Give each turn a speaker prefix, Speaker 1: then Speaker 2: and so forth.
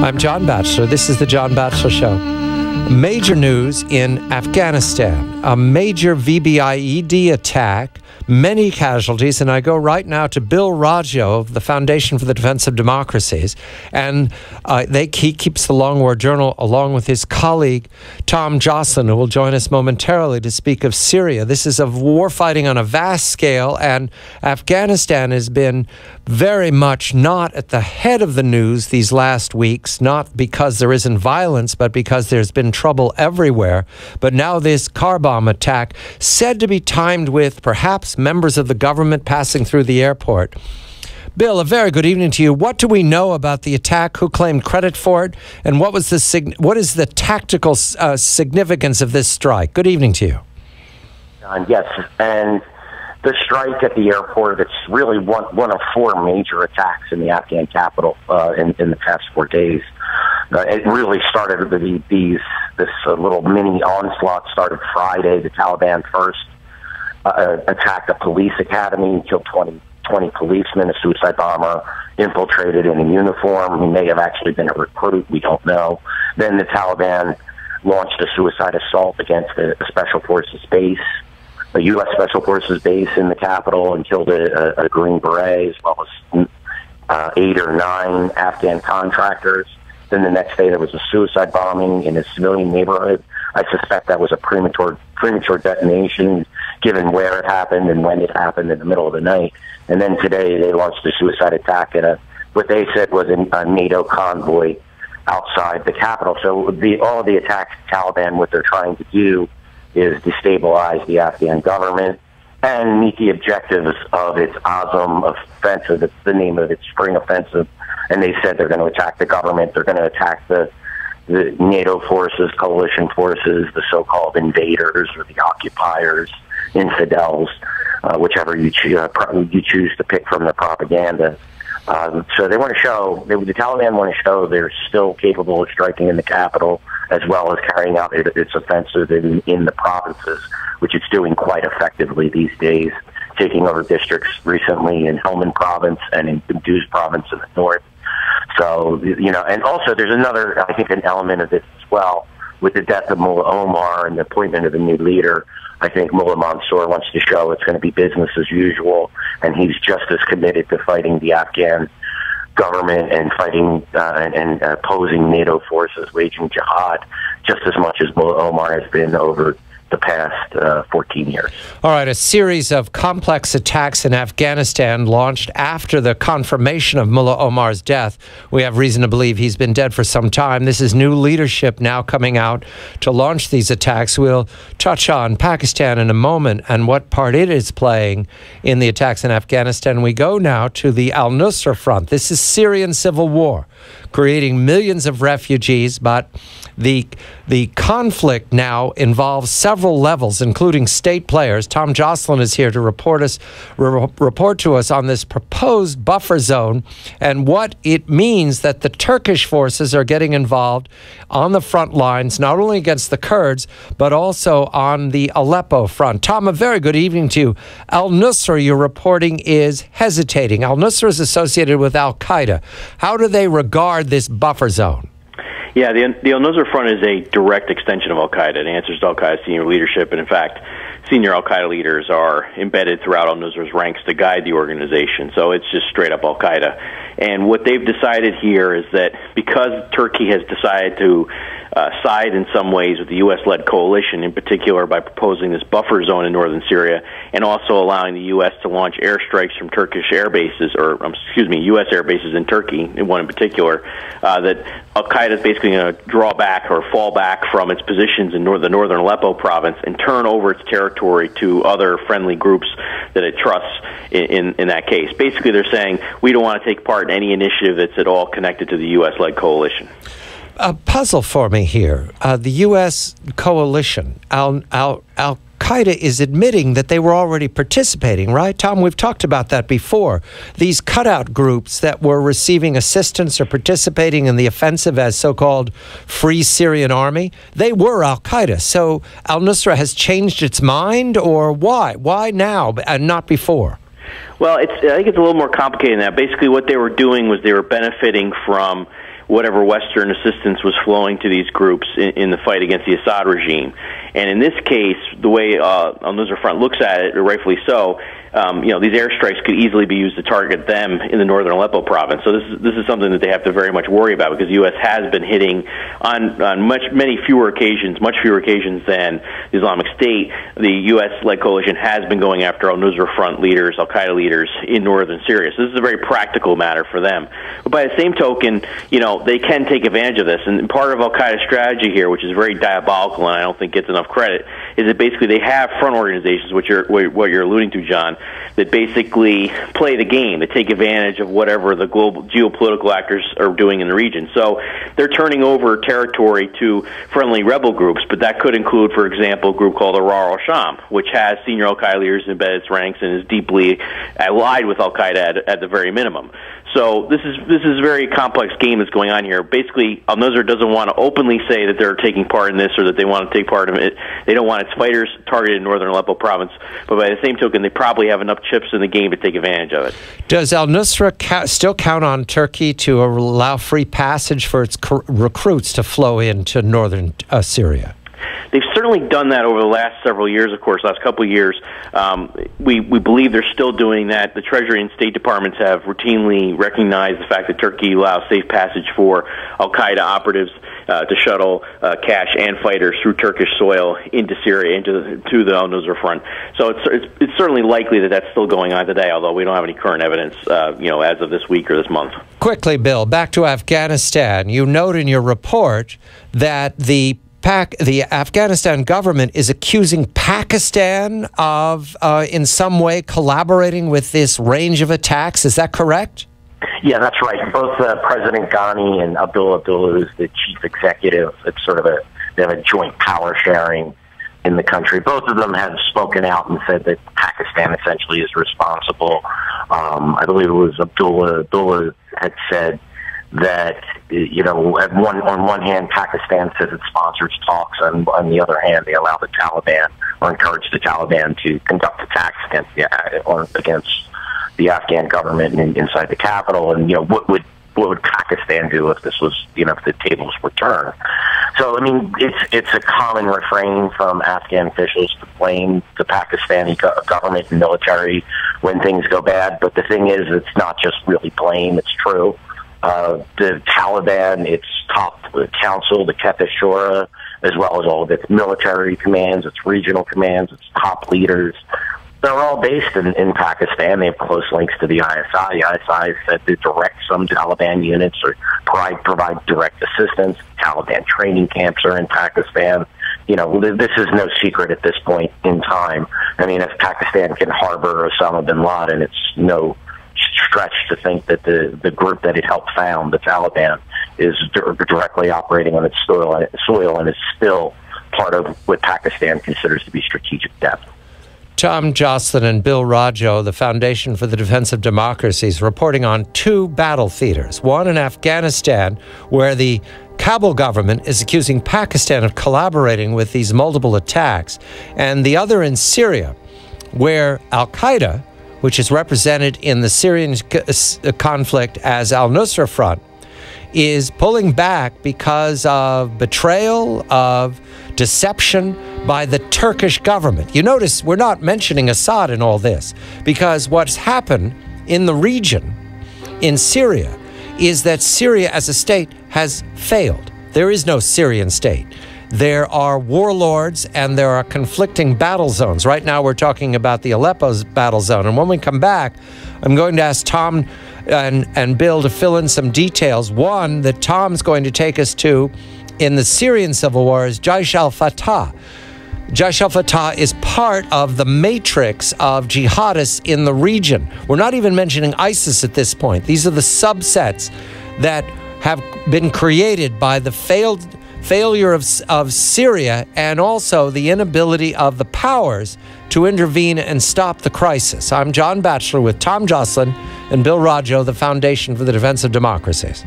Speaker 1: I'm John Batchelor. This is the John Batchelor Show. Major news in Afghanistan. A major VBIED attack, many casualties, and I go right now to Bill Roggio of the Foundation for the Defense of Democracies, and he keeps the Long War Journal along with his colleague Tom Joscelyn, who will join us momentarily to speak of Syria. This is a war fighting on a vast scale, and Afghanistan has been very much not at the head of the news these last weeks, not because there isn't violence, but because there's been trouble everywhere. But now this car bomb attack, said to be timed with perhaps members of the government passing through the airport. Bill, a very good evening to you. What do we know about the attack? Who claimed credit for it? And what is the tactical significance of this strike? Good evening to you.
Speaker 2: Yes, and the strike at the airport, it's really one of four major attacks in the Afghan capital in the past 4 days. It really started with this little mini onslaught started Friday. The Taliban first attacked a police academy, killed 20 policemen. A suicide bomber infiltrated in a uniform. He may have actually been a recruit. We don't know. Then the Taliban launched a suicide assault against a Special Forces base, a U.S. Special Forces base in the capital, and killed a Green Beret, as well as 8 or 9 Afghan contractors. Then the next day there was a suicide bombing in a civilian neighborhood. I suspect that was a premature detonation, given where it happened and when it happened in the middle of the night. And then today they launched a suicide attack at what they said was a NATO convoy outside the capital. So all the attacks, Taliban, what they're trying to do is destabilize the Afghan government and meet the objectives of its Azam offensive. It's the name of its spring offensive. And they said they're going to attack the government. They're going to attack the NATO forces, coalition forces, the so-called invaders or the occupiers, infidels, whichever you choose to pick from the propaganda. So they want to show, the Taliban want to show they're still capable of striking in the capital as well as carrying out its offensive in the provinces, which it's doing quite effectively these days, taking over districts recently in Helmand province and in Kunduz province in the north. So, and also there's another, I think, an element of this as well. With the death of Mullah Omar and the appointment of a new leader, I think Mullah Mansour wants to show it's going to be business as usual, and he's just as committed to fighting the Afghan government and fighting and opposing NATO forces, waging jihad, just as much as Mullah Omar has been over the past 14 years.
Speaker 1: All right, a series of complex attacks in Afghanistan launched after the confirmation of Mullah Omar's death. We have reason to believe he's been dead for some time. This is new leadership now coming out to launch these attacks. We'll touch on Pakistan in a moment and what part it is playing in the attacks in Afghanistan. We go now to the al-Nusra Front. This is Syrian civil war, creating millions of refugees, but the conflict now involves several levels, including state players. Tom Joscelyn is here to report to us on this proposed buffer zone and what it means that the Turkish forces are getting involved on the front lines, not only against the Kurds, but also on the Aleppo front. Tom, a very good evening to you. Al-Nusra, your reporting, is hesitating. Al-Nusra is associated with Al-Qaeda. How do they regard this buffer zone?
Speaker 3: Yeah, the Al-Nusra Front is a direct extension of Al-Qaeda. It answers to Al-Qaeda's senior leadership, and in fact, senior Al-Qaeda leaders are embedded throughout Al-Nusra's ranks to guide the organization. So it's just straight up Al-Qaeda. And what they've decided here is that because Turkey has decided to side in some ways with the U.S.-led coalition, in particular by proposing this buffer zone in northern Syria and also allowing the U.S. to launch airstrikes from Turkish air bases, U.S. air bases in Turkey, one in particular, that Al-Qaeda is basically going to draw back or fall back from its positions in the northern Aleppo province and turn over its territory to other friendly groups that it trusts in that case. Basically, they're saying, we don't want to take part in any initiative that's at all connected to the U.S.-led coalition.
Speaker 1: A puzzle for me here. The U.S. coalition, Al-Qaeda is admitting that they were already participating, right? Tom, we've talked about that before. These cutout groups that were receiving assistance or participating in the offensive as so-called Free Syrian Army, they were Al-Qaeda. So Al-Nusra has changed its mind, or why? Why now and not before?
Speaker 3: Well, I think it's a little more complicated than that. Basically, what they were doing was they were benefiting from whatever Western assistance was flowing to these groups in the fight against the Assad regime. And in this case, the way al-Nusra Front looks at it, rightfully so, these airstrikes could easily be used to target them in the northern Aleppo province. So this is something that they have to very much worry about, because the U.S. has been hitting on many fewer occasions, much fewer occasions than the Islamic State. The U.S.-led coalition has been going after al-Nusra Front leaders, al-Qaeda leaders in northern Syria. So this is a very practical matter for them. But by the same token, they can take advantage of this. And part of al-Qaeda's strategy here, which is very diabolical and I don't think gets enough credit, is that basically they have front organizations, what you're alluding to, John, that basically play the game, that take advantage of whatever the global geopolitical actors are doing in the region. So they're turning over territory to friendly rebel groups, but that could include, for example, a group called Ahrar al-Sham, which has senior al-Qaeda leaders embedded its ranks and is deeply allied with al-Qaeda at the very minimum. So this is a very complex game that's going on here. Basically, al-Nusra doesn't want to openly say that they're taking part in this or that they want to take part in it. They don't want its fighters targeted in northern Aleppo province. But by the same token, they probably have enough chips in the game to take advantage of it.
Speaker 1: Does al-Nusra still count on Turkey to allow free passage for its recruits to flow into northern Syria?
Speaker 3: They've certainly done that over the last several years, of course, last couple of years. We believe they're still doing that. The Treasury and State Departments have routinely recognized the fact that Turkey allows safe passage for al-Qaeda operatives to shuttle cash and fighters through Turkish soil into Syria, to the al-Nusra Front. So it's certainly likely that that's still going on today, although we don't have any current evidence, as of this week or this month.
Speaker 1: Quickly, Bill, back to Afghanistan. You note in your report that the Afghanistan government is accusing Pakistan of, in some way, collaborating with this range of attacks. Is that correct?
Speaker 2: Yeah, that's right. Both President Ghani and Abdullah, who's the chief executive, it's sort of they have a joint power sharing in the country. Both of them have spoken out and said that Pakistan essentially is responsible. I believe it was Abdullah. Abdullah had said that, on one hand, Pakistan says it sponsors talks, and on the other hand, they allow the Taliban or encourage the Taliban to conduct attacks against the Afghan government inside the capital. And what would Pakistan do if this was, if the tables were turned? So, I mean, it's a common refrain from Afghan officials to blame the Pakistani government and military when things go bad. But the thing is, it's not just really blame; it's true. The Taliban, its top council, the Quetta Shura, as well as all of its military commands, its regional commands, its top leaders, they're all based in Pakistan. They have close links to the ISI. The ISI said to direct some Taliban units or provide direct assistance. Taliban training camps are in Pakistan. This is no secret at this point in time. I mean, if Pakistan can harbor Osama bin Laden, it's no stretch to think that the group that it helped found, the Taliban, is directly operating on its soil and is still part of what Pakistan considers to be strategic depth.
Speaker 1: Tom Joscelyn and Bill Roggio, the Foundation for the Defense of Democracies, reporting on two battle theaters. One in Afghanistan, where the Kabul government is accusing Pakistan of collaborating with these multiple attacks, and the other in Syria, where al-Qaeda, which is represented in the Syrian conflict as al-Nusra Front, is pulling back because of betrayal, of deception by the Turkish government. You notice we're not mentioning Assad in all this, because what's happened in the region, in Syria, is that Syria as a state has failed. There is no Syrian state. There are warlords and there are conflicting battle zones. Right now we're talking about the Aleppo's battle zone. And when we come back, I'm going to ask Tom and Bill to fill in some details. One that Tom's going to take us to in the Syrian civil war is Jaish al-Fatah. Jaish al-Fatah is part of the matrix of jihadists in the region. We're not even mentioning ISIS at this point. These are the subsets that have been created by the failure of Syria and also the inability of the powers to intervene and stop the crisis. I'm John Batchelor with Tom Joscelyn and Bill Roggio, the Foundation for the Defense of Democracies.